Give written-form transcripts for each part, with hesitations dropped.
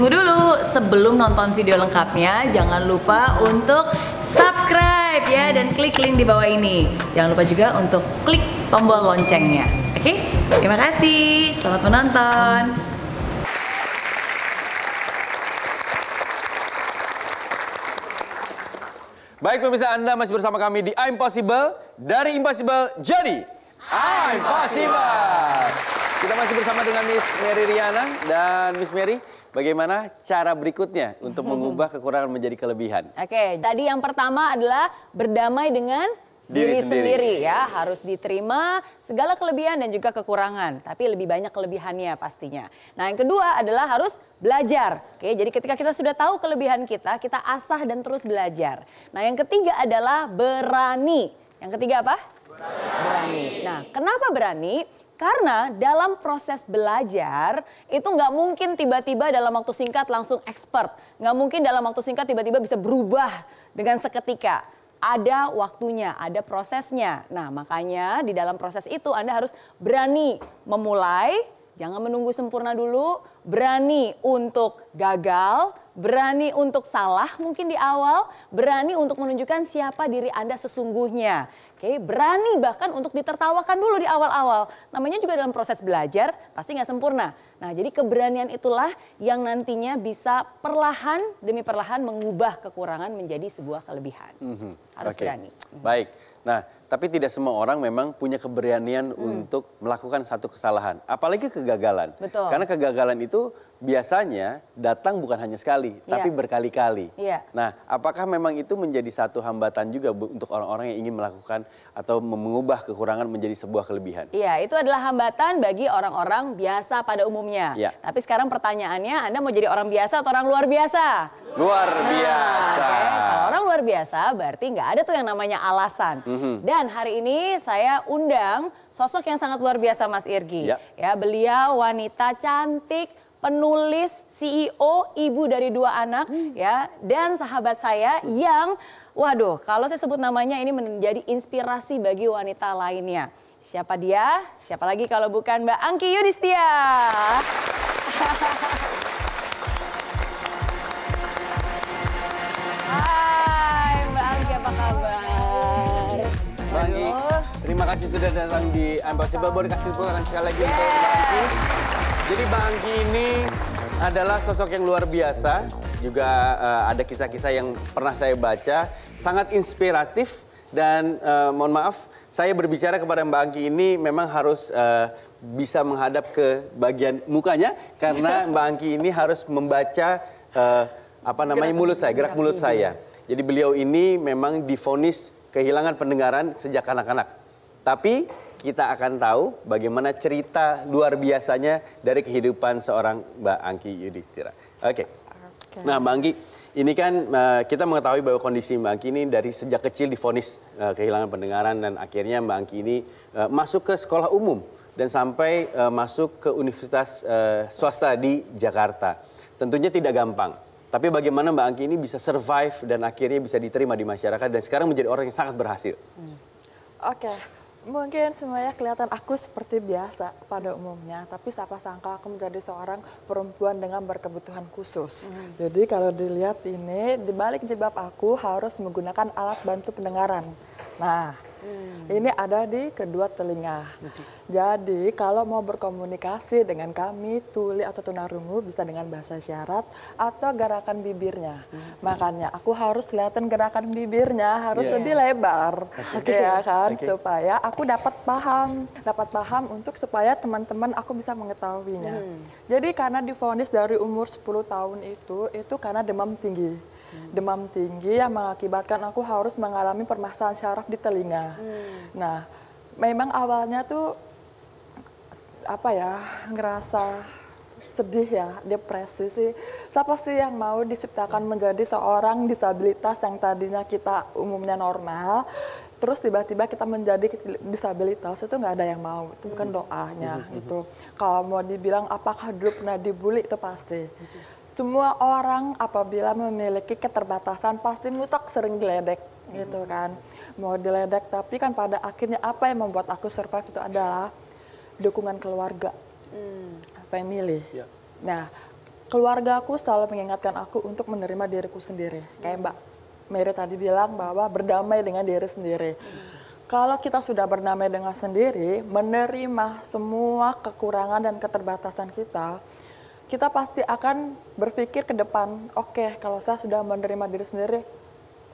tunggu dulu. Sebelum nonton video lengkapnya, jangan lupa untuk subscribe ya dan klik link di bawah ini. Jangan lupa juga untuk klik tombol loncengnya. Oke? Terima kasih. Selamat menonton. Baik pemirsa, Anda masih bersama kami di I'm Possible. Dari Impossible jadi I'm Possible. Kita masih bersama dengan Miss Mary Riana. Dan Miss Mary, bagaimana cara berikutnya untuk mengubah kekurangan menjadi kelebihan? Oke, tadi yang pertama adalah berdamai dengan diri sendiri ya. Harus diterima segala kelebihan dan juga kekurangan. Tapi lebih banyak kelebihannya pastinya. Nah yang kedua adalah harus belajar. Oke, jadi ketika kita sudah tahu kelebihan kita asah dan terus belajar. Nah yang ketiga adalah berani. Yang ketiga apa? Berani. Nah kenapa berani? Karena dalam proses belajar itu nggak mungkin tiba-tiba dalam waktu singkat langsung expert. Nggak mungkin dalam waktu singkat tiba-tiba bisa berubah dengan seketika. Ada waktunya, ada prosesnya. Nah makanya di dalam proses itu Anda harus berani memulai, jangan menunggu sempurna dulu, berani untuk gagal, berani untuk salah mungkin di awal, berani untuk menunjukkan siapa diri Anda sesungguhnya. Oke, berani bahkan untuk ditertawakan dulu di awal-awal. Namanya juga dalam proses belajar pasti nggak sempurna. Nah jadi keberanian itulah yang nantinya bisa perlahan demi perlahan mengubah kekurangan menjadi sebuah kelebihan. Harus berani. Baik, nah tapi tidak semua orang memang punya keberanian untuk melakukan satu kesalahan. Apalagi kegagalan. Betul. Karena kegagalan itu biasanya datang bukan hanya sekali, tapi berkali-kali. Nah, apakah memang itu menjadi satu hambatan juga untuk orang-orang yang ingin melakukan atau mengubah kekurangan menjadi sebuah kelebihan? Iya, itu adalah hambatan bagi orang-orang biasa pada umumnya. Tapi sekarang pertanyaannya, Anda mau jadi orang biasa atau orang luar biasa? Luar biasa. Kalau orang luar biasa berarti nggak ada tuh yang namanya alasan. Dan hari ini saya undang sosok yang sangat luar biasa, Mas Irgi. Ya, beliau wanita cantik, penulis, CEO, ibu dari 2 anak, ya, dan sahabat saya yang, waduh, kalau saya sebut namanya ini menjadi inspirasi bagi wanita lainnya. Siapa dia? Siapa lagi kalau bukan Mbak Angki Yudhistia. Hai Mbak Angki, apa kabar? Mbak Angki, terima kasih sudah datang di I'm Possible. Boleh kasih tepuk sekali lagi untuk Mbak Angki. Jadi Mbak Angki ini adalah sosok yang luar biasa, juga ada kisah-kisah yang pernah saya baca, sangat inspiratif dan mohon maaf, saya berbicara kepada Mbak Angki ini memang harus bisa menghadap ke bagian mukanya karena Mbak Angki ini harus membaca mulut saya, gerak mulut saya. Jadi beliau ini memang divonis kehilangan pendengaran sejak anak-anak. Tapi kita akan tahu bagaimana cerita luar biasanya dari kehidupan seorang Mbak Angki Yudhistia. Oke. Nah Mbak Angki, ini kan kita mengetahui bahwa kondisi Mbak Angki ini dari sejak kecil divonis kehilangan pendengaran dan akhirnya Mbak Angki ini masuk ke sekolah umum dan sampai masuk ke universitas swasta di Jakarta. Tentunya tidak gampang. Tapi bagaimana Mbak Angki ini bisa survive dan akhirnya bisa diterima di masyarakat dan sekarang menjadi orang yang sangat berhasil. Oke. Mungkin semuanya kelihatan aku seperti biasa pada umumnya, tapi siapa sangka aku menjadi seorang perempuan dengan berkebutuhan khusus. Jadi kalau dilihat ini, di balik jilbab aku harus menggunakan alat bantu pendengaran. Nah, ini ada di kedua telinga. Jadi kalau mau berkomunikasi dengan kami, tuli atau tunarungu bisa dengan bahasa syarat atau gerakan bibirnya. Makanya aku harus kelihatan gerakan bibirnya harus lebih lebar, ya kan, supaya aku dapat paham untuk supaya teman-teman aku bisa mengetahuinya. Jadi karena divonis dari umur 10 tahun itu karena demam tinggi. Demam tinggi yang mengakibatkan aku harus mengalami permasalahan syaraf di telinga. Nah, memang awalnya tuh ngerasa sedih ya, depresi sih. Siapa sih yang mau diciptakan menjadi seorang disabilitas yang tadinya kita umumnya normal, terus tiba-tiba kita menjadi disabilitas, itu nggak ada yang mau. Itu bukan doanya gitu. Kalau mau dibilang apakah dulu pernah dibully, itu pasti. Semua orang apabila memiliki keterbatasan pasti mutlak sering diledek gitu kan. Mau diledek, tapi kan pada akhirnya apa yang membuat aku survive itu adalah dukungan keluarga, family. Nah, keluargaku selalu mengingatkan aku untuk menerima diriku sendiri. Kayak Mbak Mary tadi bilang bahwa berdamai dengan diri sendiri. Kalau kita sudah berdamai dengan sendiri, menerima semua kekurangan dan keterbatasan kita, kita pasti akan berpikir ke depan, oke, kalau saya sudah menerima diri sendiri,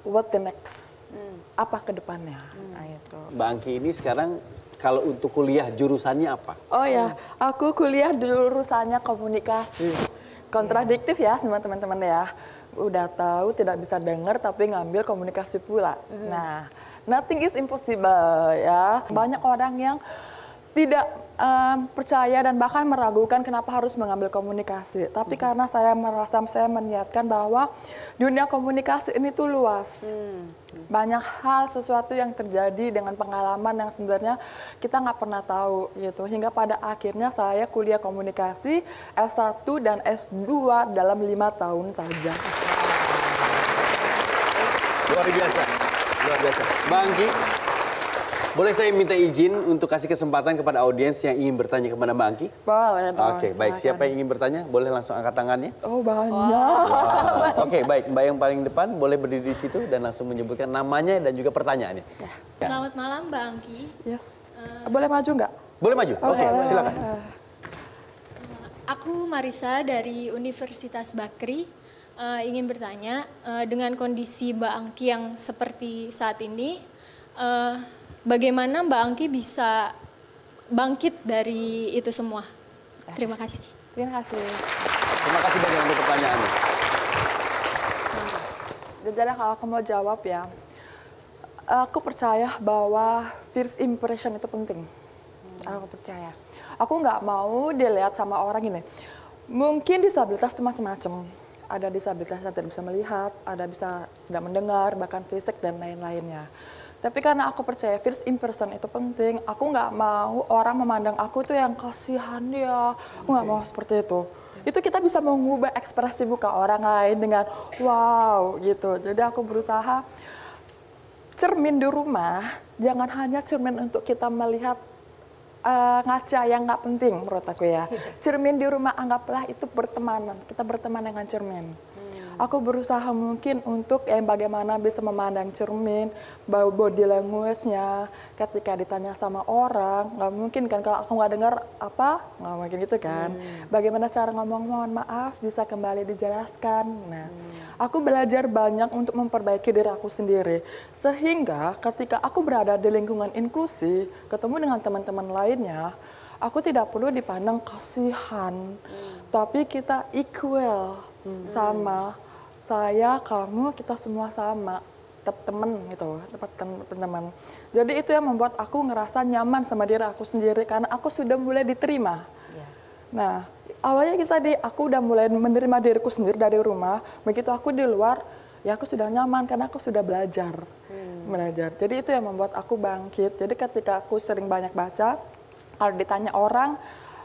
what the next? Apa ke depannya? Nah, itu. Mbak Angki ini sekarang kalau untuk kuliah jurusannya apa? Oh ya, aku kuliah jurusannya komunikasi. Kontradiktif ya teman-teman ya. Udah tahu tidak bisa dengar tapi ngambil komunikasi pula. Nah, nothing is impossible ya. Banyak orang yang tidak percaya dan bahkan meragukan kenapa harus mengambil komunikasi. Tapi karena saya merasa, saya meniatkan bahwa dunia komunikasi ini tuh luas. Banyak hal, sesuatu yang terjadi dengan pengalaman yang sebenarnya kita nggak pernah tahu gitu. Hingga pada akhirnya saya kuliah komunikasi S1 dan S2 dalam 5 tahun saja. Luar biasa, luar biasa. Mbak Angki, boleh saya minta izin untuk kasih kesempatan kepada audiens yang ingin bertanya kepada Mbak Angki? Boleh dong. Oke, baik. Siapa yang ingin bertanya? Boleh langsung angkat tangannya. Oh, banyak. Oke, baik. Mbak yang paling depan boleh berdiri di situ dan langsung menyebutkan namanya dan juga pertanyaannya. Ya. Selamat malam Mbak Angki. Yes. Boleh maju nggak? Boleh maju? Oke, silakan. Aku Marisa dari Universitas Bakri. Ingin bertanya, dengan kondisi Mbak Angki yang seperti saat ini, bagaimana Mbak Angki bisa bangkit dari itu semua? Terima kasih. Terima kasih. Terima kasih banyak untuk pertanyaannya. Jadi kalau aku mau jawab ya, aku percaya bahwa first impression itu penting. Aku percaya. Aku nggak mau dilihat sama orang ini. Mungkin disabilitas itu macam-macam. Ada disabilitas yang tidak bisa melihat, ada bisa tidak mendengar, bahkan fisik dan lain-lainnya. Tapi karena aku percaya first impression itu penting, aku nggak mau orang memandang aku tuh yang kasihan dia. Aku nggak mau seperti itu. Itu kita bisa mengubah ekspresi muka orang lain dengan wow gitu. Jadi aku berusaha cermin di rumah, jangan hanya cermin untuk kita melihat ngaca yang nggak penting menurut aku ya. Cermin di rumah anggaplah itu bertemanan, kita berteman dengan cermin. Aku berusaha mungkin untuk bagaimana bisa memandang cermin, body language-nya, ketika ditanya sama orang, nggak mungkin kan kalau aku nggak dengar apa, nggak mungkin gitu kan. Bagaimana cara ngomong, mohon maaf, bisa kembali dijelaskan. Nah, aku belajar banyak untuk memperbaiki diri aku sendiri. Sehingga ketika aku berada di lingkungan inklusi, ketemu dengan teman-teman lainnya, aku tidak perlu dipandang kasihan, tapi kita equal sama. Saya, kamu, kita semua sama, teman gitu, teman-teman. Jadi itu yang membuat aku ngerasa nyaman sama diri aku sendiri karena aku sudah mulai diterima. Nah, awalnya aku udah mulai menerima diriku sendiri dari rumah. Begitu aku di luar, ya aku sudah nyaman karena aku sudah belajar. Jadi itu yang membuat aku bangkit. Jadi ketika aku sering banyak baca, kalau ditanya orang,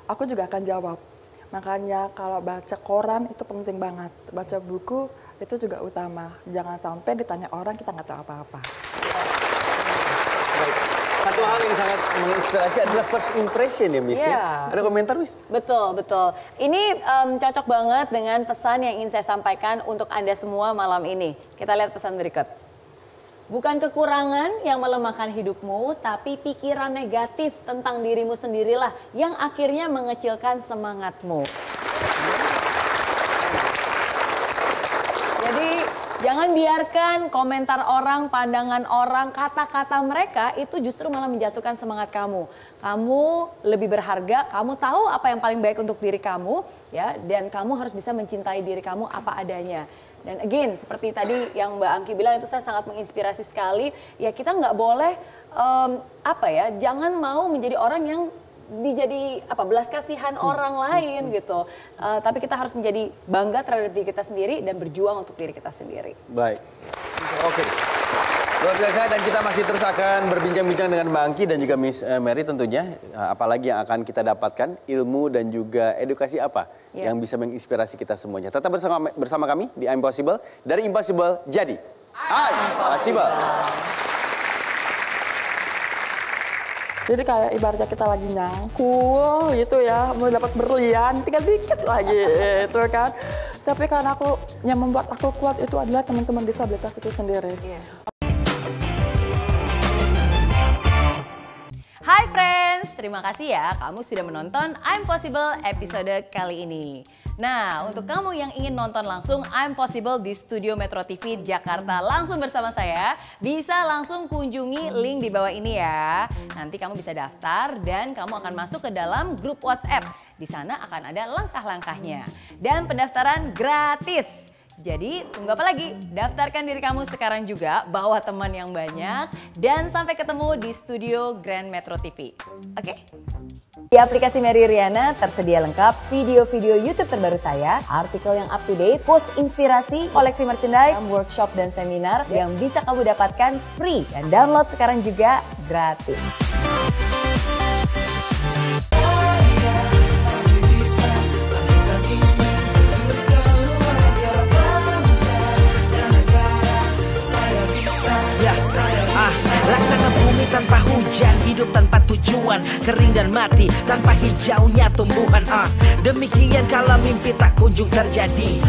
aku juga akan jawab. Makanya kalau baca koran itu penting banget. Baca buku itu juga utama. Jangan sampai ditanya orang kita nggak tahu apa-apa. Baik. Satu hal yang sangat menginspirasi adalah first impression ya, Miss. Ya? Ada komentar, Miss? Betul, betul. Ini cocok banget dengan pesan yang ingin saya sampaikan untuk Anda semua malam ini. Kita lihat pesan berikut. Bukan kekurangan yang melemahkan hidupmu, tapi pikiran negatif tentang dirimu sendirilah yang akhirnya mengecilkan semangatmu. Jadi jangan biarkan komentar orang, pandangan orang, kata-kata mereka itu justru malah menjatuhkan semangat kamu. Kamu lebih berharga, kamu tahu apa yang paling baik untuk diri kamu, ya, dan kamu harus bisa mencintai diri kamu apa adanya. Dan again, seperti tadi yang Mbak Angki bilang itu saya sangat menginspirasi sekali. Ya kita nggak boleh jangan mau menjadi orang yang belas kasihan orang lain gitu. Tapi kita harus menjadi bangga terhadap diri kita sendiri dan berjuang untuk diri kita sendiri. Baik. Oke. Luar biasa dan kita masih terus akan berbincang-bincang dengan Mbak Angki dan juga Miss Mary tentunya. Apalagi yang akan kita dapatkan ilmu dan juga edukasi apa yang bisa menginspirasi kita semuanya. Tetap bersama kami di Impossible. Dari Impossible jadi Impossible. Jadi kayak ibaratnya kita lagi nyangkul gitu ya, mau dapat berlian, tinggal dikit lagi itu kan. Tapi karena yang membuat aku kuat itu adalah teman-teman disabilitas itu sendiri. Hai friends, terima kasih ya kamu sudah menonton I'm Possible episode kali ini. Nah, untuk kamu yang ingin nonton langsung I'm Possible di Studio Metro TV Jakarta langsung bersama saya, bisa langsung kunjungi link di bawah ini ya. Nanti kamu bisa daftar dan kamu akan masuk ke dalam grup WhatsApp. Di sana akan ada langkah-langkahnya. Dan pendaftaran gratis. Jadi tunggu apa lagi? Daftarkan diri kamu sekarang juga, bawa teman yang banyak, dan sampai ketemu di studio Grand Metro TV. Oke? Di aplikasi Mary Riana tersedia lengkap video-video YouTube terbaru saya, artikel yang up to date, quotes inspirasi, koleksi merchandise, workshop dan seminar yang bisa kamu dapatkan free. Dan download sekarang juga gratis. Laksana bumi tanpa hujan, hidup tanpa tujuan, kering dan mati tanpa hijaunya tumbuhan. Demikian kalau mimpi tak kunjung terjadi.